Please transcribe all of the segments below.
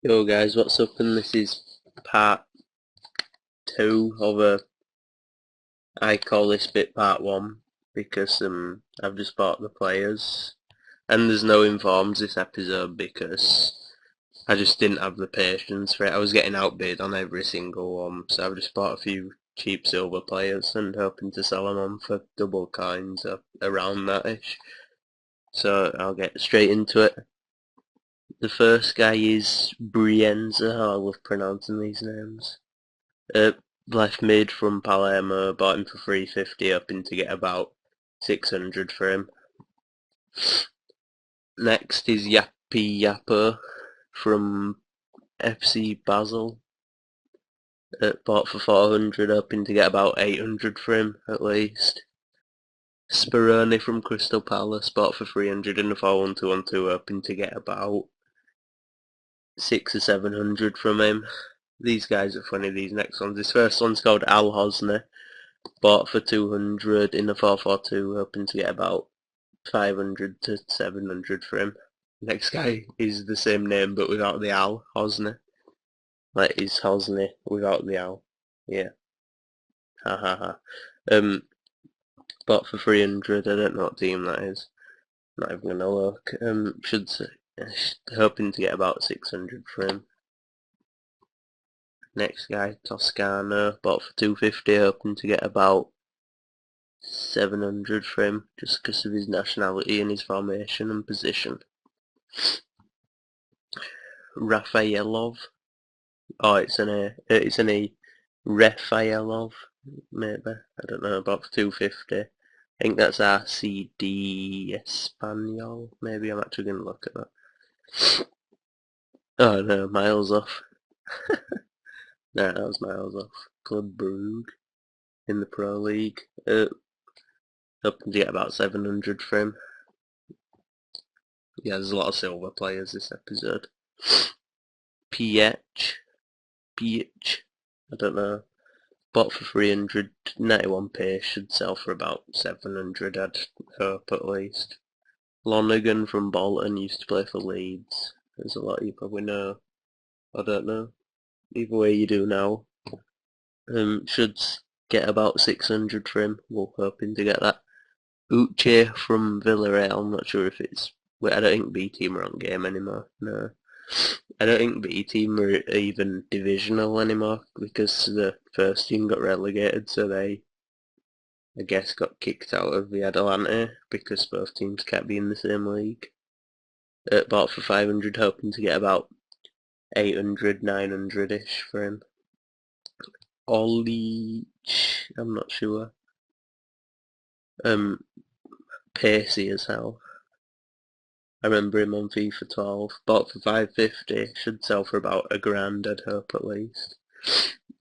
Yo guys, what's up? And this is part 2 of I call this bit part 1 because I've just bought the players and there's no informs this episode because I just didn't have the patience for it. I was getting outbid on every single one, so I've just bought a few cheap silver players and hoping to sell them on for double coins or around that ish. So I'll get straight into it. The first guy is Brienza. I love pronouncing these names. Left mid from Palermo, bought him for 350, hoping to get about 600 for him. Next is Yappy Yappo from FC Basel. Bought for 400, hoping to get about 800 for him at least. Speroni from Crystal Palace, bought for 300 in the 4-1-2-1-2, hoping to get about 600 or 700 from him. These guys are funny, these next ones. This first one's called Al Hosni. Bought for 200 in the 4-4-2, hoping to get about 500 to 700 for him. Next guy is the same name but without the Al, Hosni. Like he's Hosni without the Al. Yeah. Ha ha ha. Bought for 300, I don't know what team that is. Not even gonna look. Should say, hoping to get about 600 for him. Next guy, Toscano, bought for 250, hoping to get about 700 for him, just because of his nationality and his formation and position. Rafaelov. Oh, it's an E. Rafaelov, maybe. I don't know, about 250. I think that's RCD Espanol. Maybe I'm actually going to look at that. Oh no, miles off. No, that was miles off. Club Brugge in the Pro League. Hoping to get about 700 for him. Yeah, there's a lot of silver players this episode. PH. I don't know. Bought for 300, 91 pace, should sell for about 700, I'd hope at least. Lonergan from Bolton used to play for Leeds. There's a lot you probably know. I don't know. Either way you do now. Should get about 600 for him. We're hoping to get that. Uche from Villarreal, I'm not sure if it's... Wait, I don't think B team are on game anymore. No. I don't think B team are even divisional anymore because the first team got relegated, so they, I guess, got kicked out of the Adelante because both teams can't be in the same league. Bought for 500, hoping to get about 800, 900-ish for him. Ollie, I'm not sure. Pacey as hell. I remember him on FIFA 12. Bought for 550, should sell for about £1,000, I'd hope at least.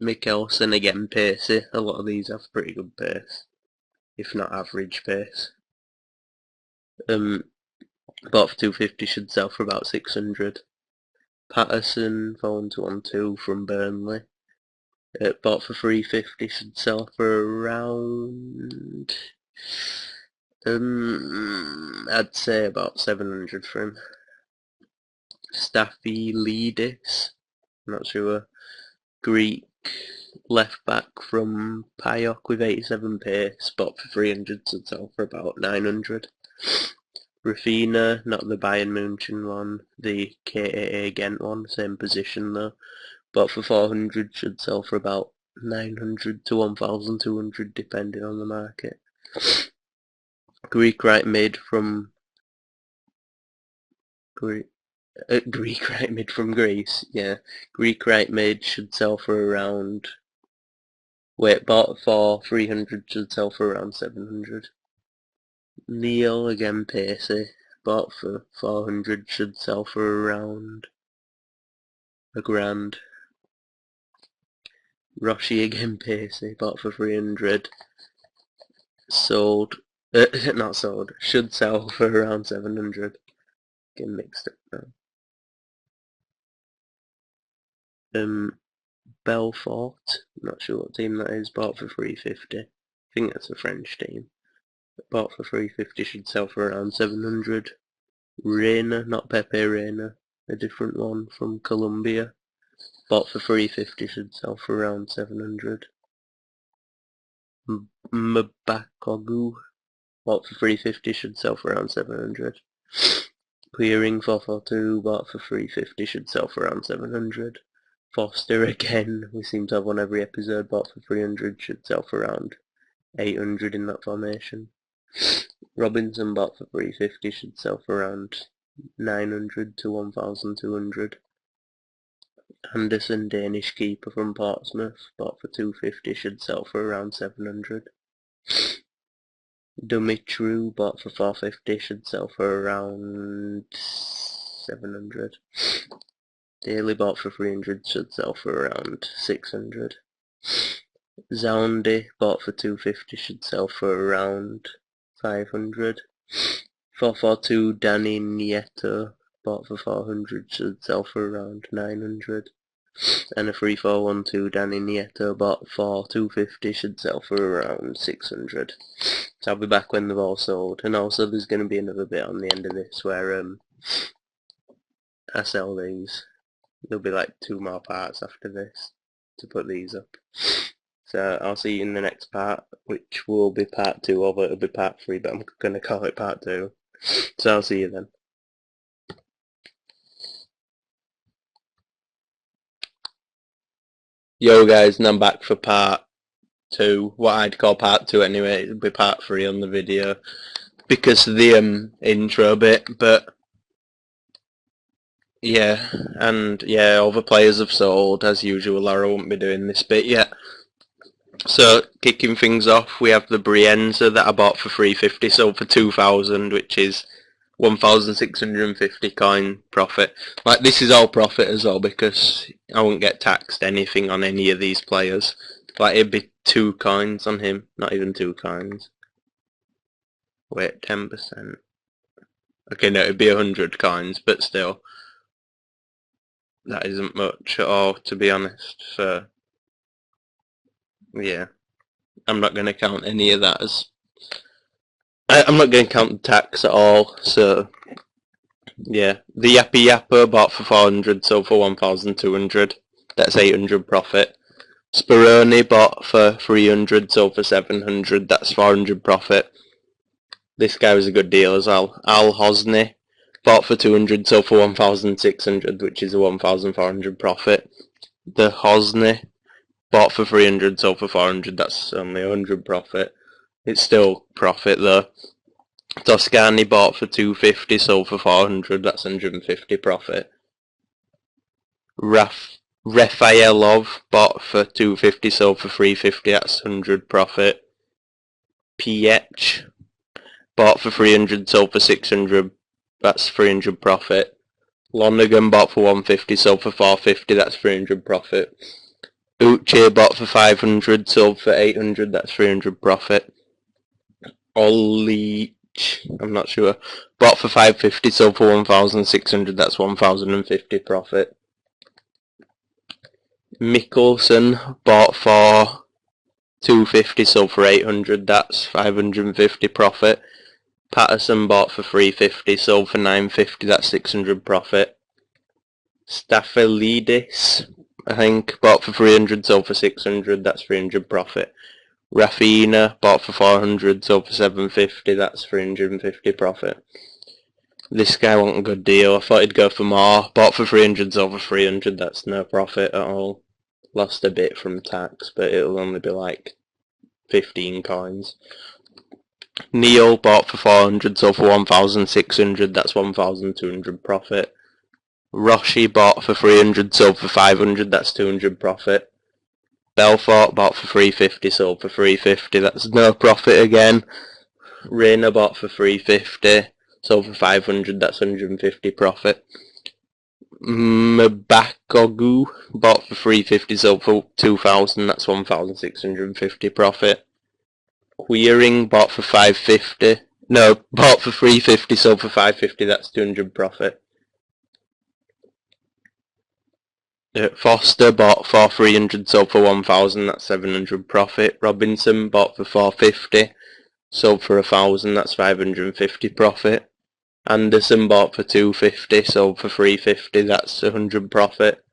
Mikkelsen again, pacey. A lot of these have pretty good pace, if not average pace. Bought for 250, should sell for about 600. Patterson, 4-1-2 from Burnley. Bought for 350, should sell for around... I'd say about 700 for him. Staphylidis, not sure. Greek left back from PAOK with 87 pace, bought for 300, should sell for about 900. Rafina, not the Bayern München one, the KAA Ghent one, same position though. Bought for 400, should sell for about 900 to 1,200 depending on the market. Greek right mid from Greece, yeah. Greek right mid should sell for around... Wait, bought for 300, should sell for around 700. Neil again pacey, bought for 400, should sell for around £1,000. Roshi again pacey, bought for 300, sold, not sold, should sell for around 700. Getting mixed up now. Belfort, not sure what team that is, bought for 350. I think that's a French team. Bought for 350, should sell for around 700. Reina, not Pepe Reina. a different one from Colombia. Bought for 350, should sell for around 700. Mbakogu, bought for 350, should sell for around 700. Clearing 442, bought for 350, should sell for around 700. Foster again, we seem to have one every episode, bought for 300, should sell for around 800 in that formation. Robinson, bought for 350, should sell for around 900 to 1,200. Anderson, Danish keeper from Portsmouth, bought for 250, should sell for around 700. Dumitru, bought for 450, should sell for around 700. Daly, bought for 300, should sell for around 600. Zaundi, bought for 250, should sell for around 500. 442, Danny Nieto, bought for 400, should sell for around 900. And a 3412 Danny Nieto, bought for 250, should sell for around 600. So I'll be back when they've all sold. And also there's going to be another bit on the end of this where I sell these. There'll be like 2 more parts after this to put these up. So I'll see you in the next part, which will be part 2, although it'll be part 3, but I'm going to call it part 2. So I'll see you then. Yo guys, and I'm back for part 2, what I'd call part 2 anyway. It'll be part 3 on the video because of the intro bit, but yeah, and yeah, all the players have sold as usual, or I won't be doing this bit yet. So kicking things off, we have the Brienza that I bought for 350, sold for 2,000, which is 1,650 coin profit. Like, this is all profit as well because I won't get taxed anything on any of these players. Like, it'd be 2 coins on him, not even 2 coins. Wait, 10%. Okay, no, it'd be 100 coins, but still, that isn't much at all, to be honest. So yeah, I'm not going to count any of that as... I'm not going to count the tax at all, so... Yeah, the Yappy Yapper bought for 400, sold for 1,200. That's 800 profit. Speroni bought for 300, sold for 700. That's 400 profit. This guy was a good deal as well. Al Hosny bought for 200, sold for 1,600, which is a 1,400 profit. The Hosny bought for 300, sold for 400. That's only 100 profit. It's still profit though. Toscani bought for 250, sold for 400. That's 150 profit. Rafaelov bought for 250, sold for 350. That's 100 profit. Piech bought for 300, sold for 600. That's 300 profit. Lonergan bought for 150, sold for 450. That's 300 profit. Uche bought for 500, sold for 800. That's 300 profit. Oli, I'm not sure, bought for 550, sold for 1,600. That's 1,050 profit. Mikkelsen bought for 250, sold for 800. That's 550 profit. Patterson bought for 350, sold for 950. That's 600 profit. Staphelidis, I think, bought for 300, sold for 600. That's 300 profit. Rafinha bought for 400, sold for 750. That's 350 profit. This guy wasn't a good deal. I thought he'd go for more. Bought for 300, sold for 300. That's no profit at all. Lost a bit from tax, but it'll only be like 15 coins. Neil bought for 400, sold for 1,600. That's 1,200 profit. Roshi bought for 300, sold for 500. That's 200 profit. Belfort bought for 350, sold for 350. That's no profit again. Rayner bought for 350, sold for 500. That's 150 profit. Mbakogu bought for 350, sold for 2,000. That's 1,650 profit. Queering bought for 550. No, bought for 350, sold for 550. That's 200 profit. Foster bought for 300, sold for 1,000. That's 700 profit. Robinson bought for 450, sold for 1,000. That's 550 profit. Anderson bought for 250, sold for 350, that's 100 profit.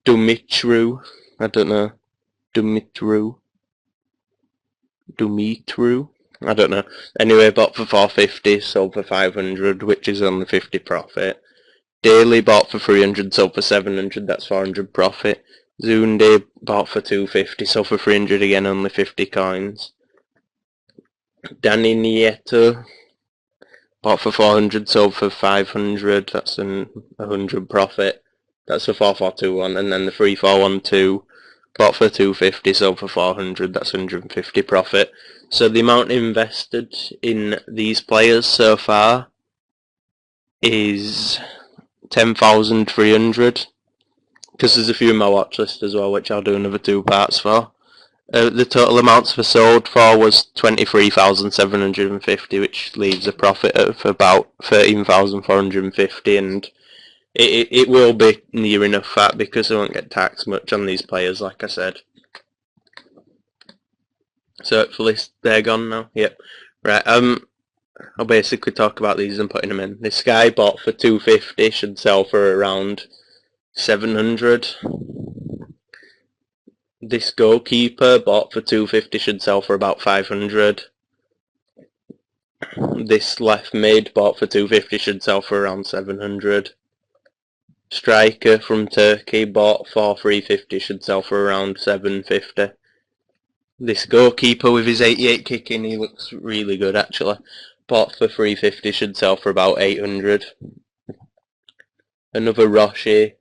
Dumitru, I don't know, Dumitru, I don't know. Anyway, bought for 450, sold for 500, which is only 50 profit. Daily bought for 300, sold for 700, that's 400 profit. Zunde bought for 250, sold for 300 again, only 50 coins. Danny Nieto bought for 400, sold for 500, that's 100 profit. That's the 4421, and then the 3412 bought for 250, sold for 400, that's 150 profit. So the amount invested in these players so far is 10,300, because there's a few in my watch list as well, which I'll do another 2 parts for. The total amounts for sold for was 23,750, which leaves a profit of about 13,450, and it will be near enough that because I won't get taxed much on these players, like I said. So hopefully they're gone now. Yep. Right. I'll basically talk about these and putting them in. This guy bought for 250 should sell for around 700. This goalkeeper bought for 250 should sell for about 500. This left mid bought for 250 should sell for around 700. Striker from Turkey bought for 350 should sell for around 750. This goalkeeper with his 88 kicking, he looks really good actually. Bought for 350 should sell for about 800. Another Roshi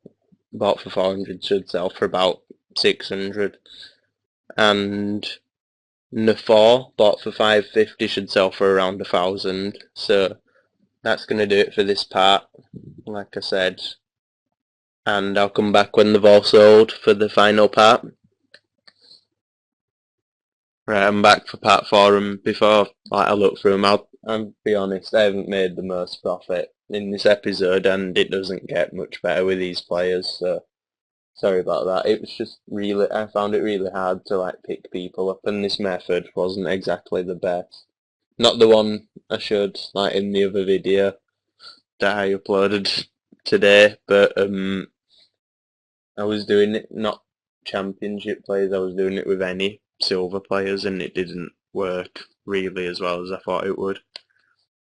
bought for 400 should sell for about 600. And Nafor bought for 550 should sell for around 1,000. So that's going to do it for this part, like I said. And I'll come back when they've all sold for the final part. Right, I'm back for part 4, and before I look through them, I'll be honest, I haven't made the most profit in this episode, and it doesn't get much better with these players, so sorry about that. It was just really, I found it really hard to pick people up, and this method wasn't exactly the best. Not the one I showed in the other video that I uploaded today, but I was doing it not championship players, I was doing it with any silver players, and it didn't work really as well as I thought it would.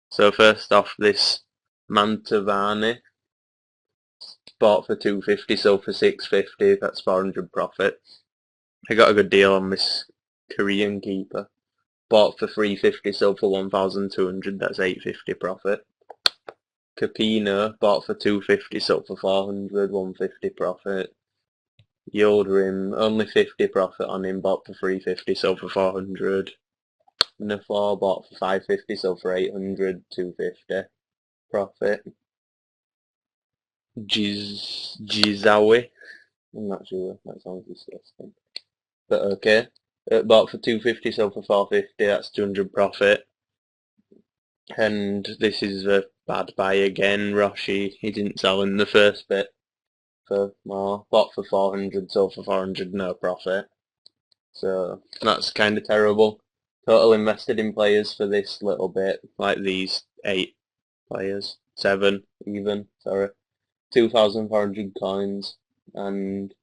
So first off, this Mantavani bought for 250, sold for 650, that's 400 profit. I got a good deal on this Korean keeper. Bought for 350, sold for 1,200, that's 850 profit. Capino bought for 250, sold for 400, 150 profit. Yildirim, only 50 profit on him, bought for 350, sold for 400. Nafor bought for 550, sold for 800, 250 profit. Jizawi, I'm not sure, that sounds disgusting. But okay. Bought for 250, sold for 450, that's 200 profit. And this is a bad buy again, Roshi, he didn't sell in the first bit. For more. Bought for 400, sold for 400, no profit. So that's kind of terrible. Total invested in players for this little bit, like these 8 players, 7 even, sorry. 2,400 coins, and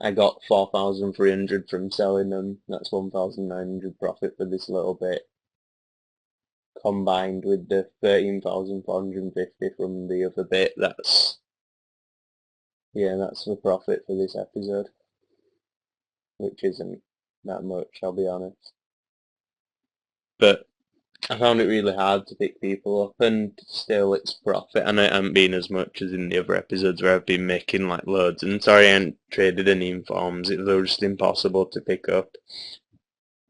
I got 4,300 from selling them. That's 1,900 profit for this little bit, combined with the 13,450 from the other bit. That's the profit for this episode, which isn't that much, I'll be honest. But I found it really hard to pick people up, and still it's profit, and it hasn't been as much as in the other episodes where I've been making loads. And sorry I hadn't traded any informs, they were just impossible to pick up.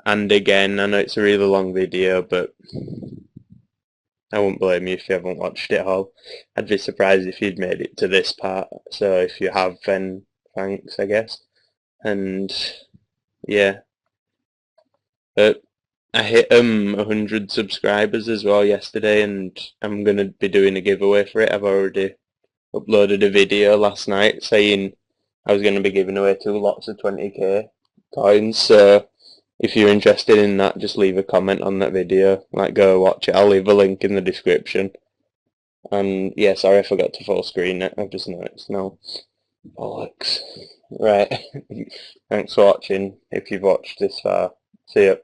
And again, I know it's a really long video, but I won't blame you if you haven't watched it all. I'd be surprised if you'd made it to this part, so if you have, then thanks, I guess. And yeah, but I hit 100 subscribers as well yesterday, and I'm going to be doing a giveaway for it. I've already uploaded a video last night saying I was going to be giving away 2 lots of 20k coins, so if you're interested in that, just leave a comment on that video, go watch it. I'll leave a link in the description. And yeah, sorry I forgot to full screen it. I've just noticed now. Bollocks. Right. Thanks for watching, if you've watched this far. See ya.